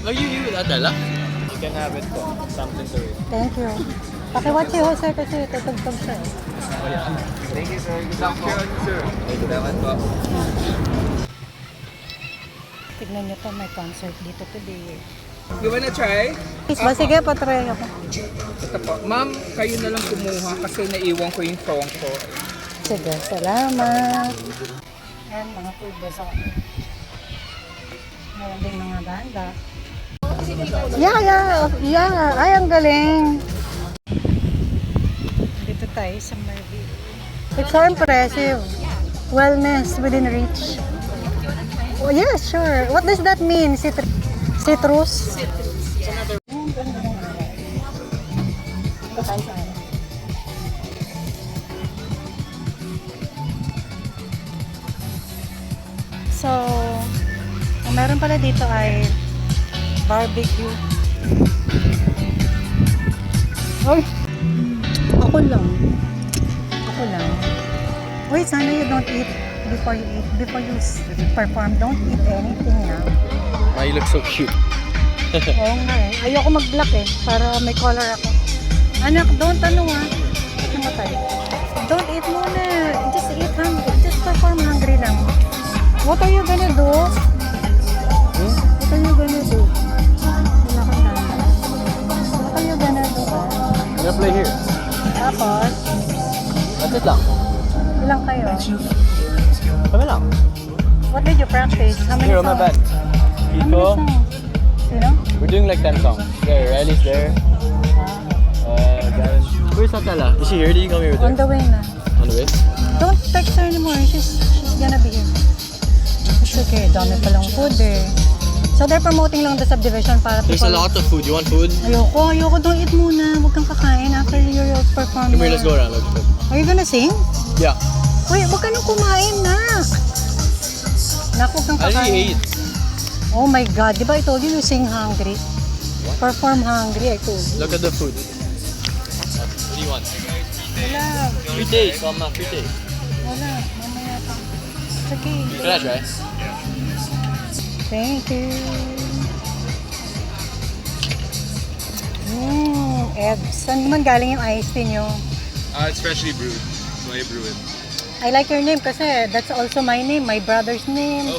Mag-you with Adela? You can have it po. Something to it. Thank you. Pakiwatch si Jose kasi tutugtog siya eh. Oh, yeah. Thank you, sir. Good luck po. Sir. Salamat po. Tignan niyo to, may concert dito today. You wanna try? Please ba? Sige, patry ako. Ito po. Ma'am, kayo na lang kumuha kasi naiwan ko yung phone ko. Sige, salamat. Ayan, mga food ba sa akin. Meron din mga banda. Yeah. Ay, ang galing. Dito tayo sa Marville. It's so impressive. Wellness within reach. Oh, yeah, sure. What does that mean? Citrus? So, ang meron pala dito ay barbecue. Ay! Ako lang. Wait, sana you don't eat before you eat. Before you perform, don't eat anything now. Why you look so cute? Oo nga eh. Ayoko mag-block eh. Para may color ako. Anak, don't namatay. Don't eat muna. Just eat hungry. Just perform hungry lang. What are you gonna do? What are you gonna do? Wala kang dami. What are you gonna do? I'm gonna play here. Tapos, That's it lang. ilang kayo? Kami lang. What did you practice? How many Here on my songs? band. How many Kiko. songs? Sino? We're doing like 10 songs. There, Riley's there. Gavin. Where's Atala? Is she here? Did you come here with On her? the way na. On the way? Don't text her anymore. She's gonna be here. It's okay. Dami palang food eh. So they're promoting lang the subdivision para There's a lot of food. You want food? Ayoko. Don't eat muna. Huwag kang kakain after your performance. Come here, let's go around. Let's go. Are you gonna sing? Yeah. Wait, huwag ka nang kumain na. Naku, huwag kang I kakain. already ate. Oh my God. Di ba I told you sing hungry? Perform hungry, I told you. Look at the food. What do you want? Wala. Free taste, Mama. Free taste. Wala. Mamaya pa. It's okay. Can I try? Thank you. Ed, saan naman galing yung iced tea nyo? It's freshly brewed, so I brew it. I like your name kasi that's also my name, my brother's name. Oh.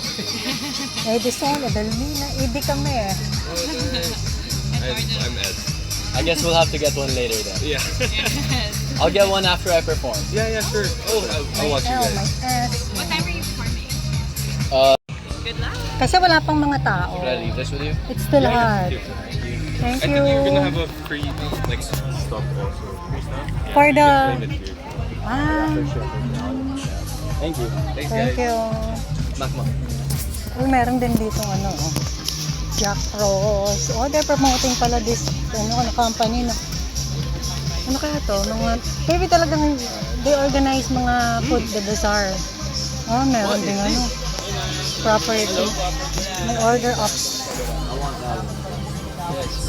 Edison, Edelmina, Idi kami eh. I'm Ed. I guess we'll have to get one later then. Yeah. I'll get one after I perform. Yeah, sure. Oh, I'll watch you Oh, my guys. ass. What time are you performing? Good luck. Kasi wala pang mga tao. Should I leave this with you? It's still hard. Here. Thank I you. think you're gonna have a free like stop also. Free stuff. For the... Claim it here. Thank you. Thanks, Thank guys. you. Makma. Uy, meron din dito Jack Ross. Oh, they're promoting pala this company na. Ano kaya to? Maybe talagang they organize mga food the bazaar. Oh, meron din property. May order up.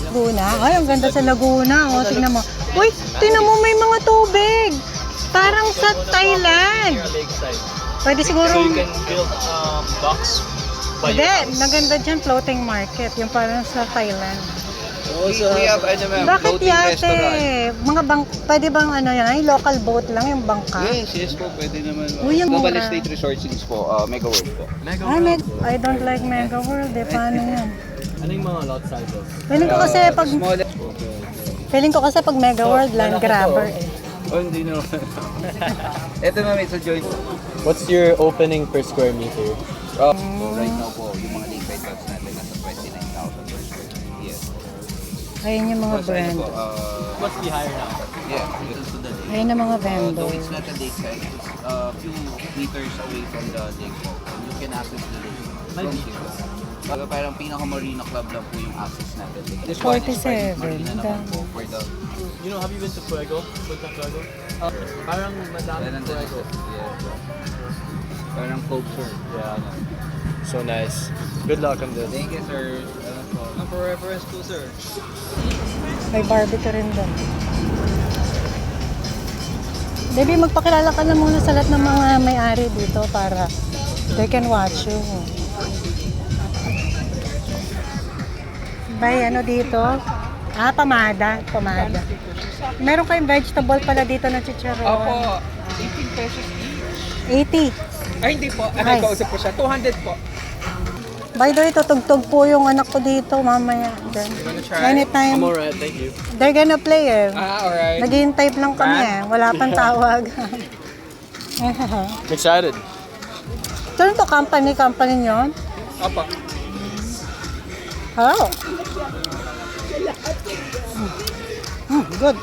Laguna. Ay, ang ganda sa Laguna. Oh, tingnan mo. Uy, tingnan mo may mga tubig. Parang sa Thailand. Lakeside. Pwede siguro... So you can build docks by your Hindi, house. maganda dyan floating market. Yung parang sa Thailand. We have Bakit yate? Mga pwede bang yan? Local boat lang yung bangka? Yes po, pwede naman. Uy, yung Global mura. Estate Resorts po, Mega World po. I don't like Mega World eh. Paano yan? Ano yung mga lot sizes? Feeling ko kasi pag Mega World, Land Grabber eh. Oh, hindi naman. Ito ma'am, it's a joint. What's your opening per square meter? So right now po, yung mga lakeside plots natin nasa 29,000 per square feet. Yes. Ayun yung mga Tapos ano brand. po, Must be higher now. yeah, this is the lake. Ayun yung mga Though vendor. it's not a lakeside, it's a few meters away from the lake po. And you can access the lake from here. Parang pinaka-marina club lang po yung access natin. This one is 47, private marina naman dami. po for the... You know, have you been to Fuego? Punta Fuego? Parang madami Fuego. Yeah. Parang Coke, sir. Yeah. So nice. Good luck on this. Thank you, sir. For reference po, sir. May barbecue rin doon. Baby, magpakilala ka na muna sa lahat ng mga may-ari dito para they can watch you. May ano dito? Pamada. Pamada. Meron kayong vegetable pala dito na chicharon. Opo, 18 pesos each. 80. Ay, hindi po. Ay. Kausap po siya. 200 po. By the way, tutugtog po yung anak ko dito mamaya. Then, Wanna try? anytime, I'm alright, thank you. they're gonna play eh. Alright. Naghihintay lang kami eh. Wala pang tawag. I'm excited. Ito to company nyo? Opo. Hello. Good.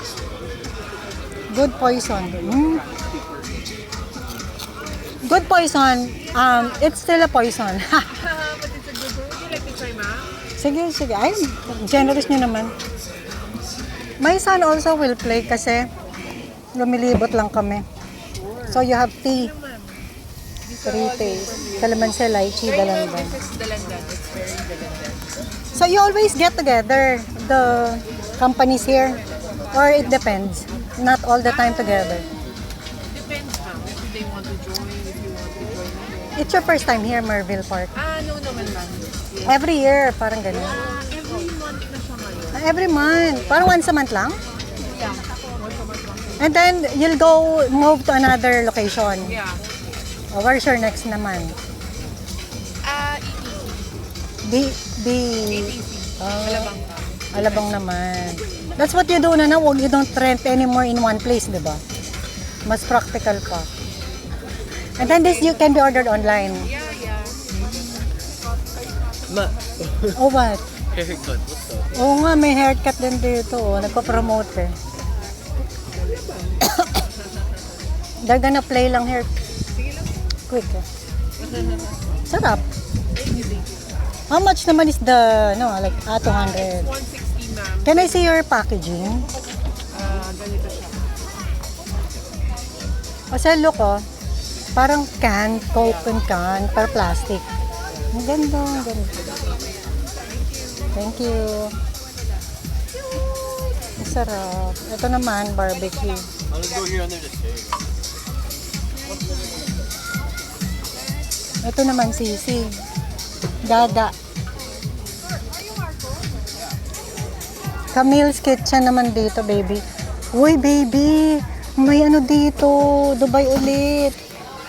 Good poison. Good poison. It's still a poison. But it's a good one. Would you like to try, ma'am? Sige, sige. Ay, generous nyo naman. My son also will play kasi lumilibot lang kami. So you have tea. 3 taste. Kalamansi, lychee, dalandan. This is dalandan. It's very dalandan. So you always get together, the companies here? Or it depends? Not all the time together. Depends, ma'am. If they want to join, if you want to join. It's your first time here, Merville Park. No naman, ma'am. Every year, parang ganun. Every month na siya ngayon. Every month. Parang once a month lang? Yeah. Once a month lang. And then, you'll go move to another location. Yeah. Where's your next naman? ETC. Alabang. Alabang naman. That's what you do na wag you don't rent anymore in one place, di ba? Mas practical pa. And then this you can be ordered online. Yeah, yeah. Ma, Oh, what? haircut, what's up? Oo nga, may haircut din dito. Nagpa-promote eh. They're gonna play lang here. Quick eh. Sarap. How much naman is the, no, like, 200? 160, ma'am. Can I see your packaging? Ganito siya. Kasi look oh, parang can, Coke and can, pero plastic. Ang ganda, ang ganda. Thank you. Ang sarap. Ito naman, barbecue. I'll just go here under the stairs. Ito naman, sisig. Dada. Camille's Kitchen naman dito, baby. Uy, baby! May ano dito, Dubai ulit.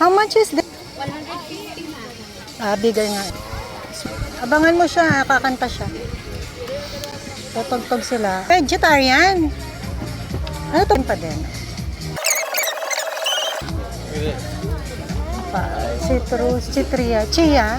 How much is this? 150 bigger nga. Abangan mo siya, kakanta siya. Tutugtog sila. Vegetarian. Ano to pa din? Look at this. Citrus, citria, chia.